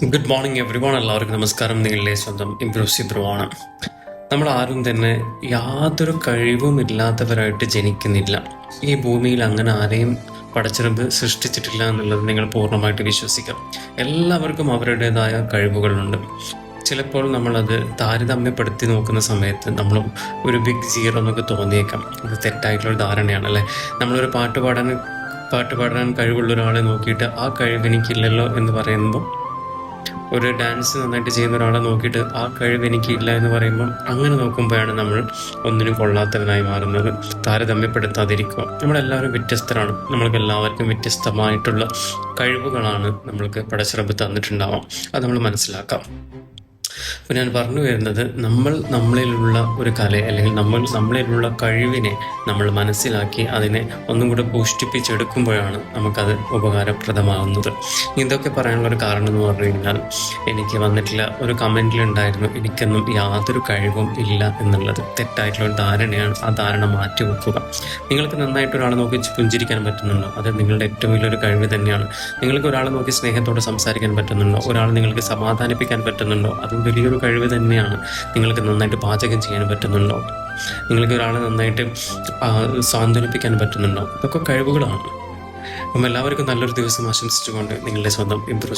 Good morning every one. എല്ലാവർക്കും നമസ്കാരം. നിങ്ങളുടെ സ്വന്തം ഇംപ്രൂസീവ് ബ്രോവാണ്. നമ്മൾ ആരും തന്നെ യാതൊരു കഴിവുമില്ലാത്തവരായിട്ട് ജനിക്കുന്നില്ല. ഈ ഭൂമിയിൽ അങ്ങനെ ആരെയും പടച്ചിറമ്പ് സൃഷ്ടിച്ചിട്ടില്ല എന്നുള്ളത് നിങ്ങൾ പൂർണ്ണമായിട്ട് വിശ്വസിക്കാം. എല്ലാവർക്കും അവരുടേതായ കഴിവുകളുണ്ട്. ചിലപ്പോൾ നമ്മളത് താരതമ്യപ്പെടുത്തി നോക്കുന്ന സമയത്ത് നമ്മൾ ഒരു ബിഗ് സീറോ എന്നൊക്കെ തോന്നിയേക്കാം. അത് തെറ്റായിട്ടുള്ള ധാരണയാണ് അല്ലേ. നമ്മളൊരു പാട്ട് പാടാൻ കഴിവുള്ള ഒരാളെ നോക്കിയിട്ട് ആ കഴിവ് എനിക്കില്ലല്ലോ എന്ന് പറയുമ്പോൾ, ഒരു ഡാൻസ് നന്നായിട്ട് ചെയ്യുന്ന ഒരാളെ നോക്കിയിട്ട് ആ കഴിവ് എനിക്കില്ല എന്ന് പറയുമ്പം, അങ്ങനെ നോക്കുമ്പോഴാണ് നമ്മൾ ഒന്നിനും കൊള്ളാത്തവനായി മാറുന്നത്. താരതമ്യപ്പെടുത്താതിരിക്കുക. നമ്മളെല്ലാവരും വ്യത്യസ്തരാണ്. നമ്മൾക്ക് എല്ലാവർക്കും വ്യത്യസ്തമായിട്ടുള്ള കഴിവുകളാണ് നമ്മൾക്ക് പടച്ചിറപ്പ് തന്നിട്ടുണ്ടാവാം. അത് നമ്മൾ മനസ്സിലാക്കാം. അപ്പോൾ ഞാൻ പറഞ്ഞു വരുന്നത്, നമ്മളിലുള്ള ഒരു കലയെ അല്ലെങ്കിൽ നമ്മളിലുള്ള കഴിവിനെ നമ്മൾ മനസ്സിലാക്കി അതിനെ ഒന്നും കൂടെ പുഷ്ടിപ്പിച്ചെടുക്കുമ്പോഴാണ് നമുക്കത് ഉപകാരപ്രദമാകുന്നത്. ഇതൊക്കെ പറയാനുള്ള ഒരു കാരണം എന്ന് പറഞ്ഞു കഴിഞ്ഞാൽ, എനിക്ക് വന്നിട്ടുള്ള ഒരു കമൻറ്റിലുണ്ടായിരുന്നു, എനിക്കൊന്നും യാതൊരു കഴിവും ഇല്ല എന്നുള്ളത്. തെറ്റായിട്ടുള്ള ഒരു ധാരണയാണ്. ആ ധാരണ മാറ്റി വെക്കുക. നിങ്ങൾക്ക് നന്നായിട്ട് ഒരാളെ നോക്കി പുഞ്ചിരിക്കാൻ പറ്റുന്നുണ്ടോ? അത് നിങ്ങളുടെ ഏറ്റവും വലിയൊരു കഴിവ് തന്നെയാണ്. നിങ്ങൾക്ക് ഒരാളെ നോക്കി സ്നേഹത്തോടെ സംസാരിക്കാൻ പറ്റുന്നുണ്ടോ? ഒരാൾ നിങ്ങൾക്ക് സമാധാനിപ്പിക്കാൻ പറ്റുന്നുണ്ടോ? അതും വലിയൊരു കഴിവ് തന്നെയാണ്. നിങ്ങൾക്ക് നന്നായിട്ട് പാചകം ചെയ്യാൻ പറ്റുന്നുണ്ടോ? നിങ്ങൾക്ക് ഒരാളെ നന്നായിട്ട് സാന്ത്വനിപ്പിക്കാൻ പറ്റുന്നുണ്ടോ? ഇതൊക്കെ കഴിവുകളാണ്. അപ്പം എല്ലാവർക്കും നല്ലൊരു ദിവസം ആശംസിച്ചുകൊണ്ട് നിങ്ങളുടെ സ്വന്തം ഇംപ്രൂവ്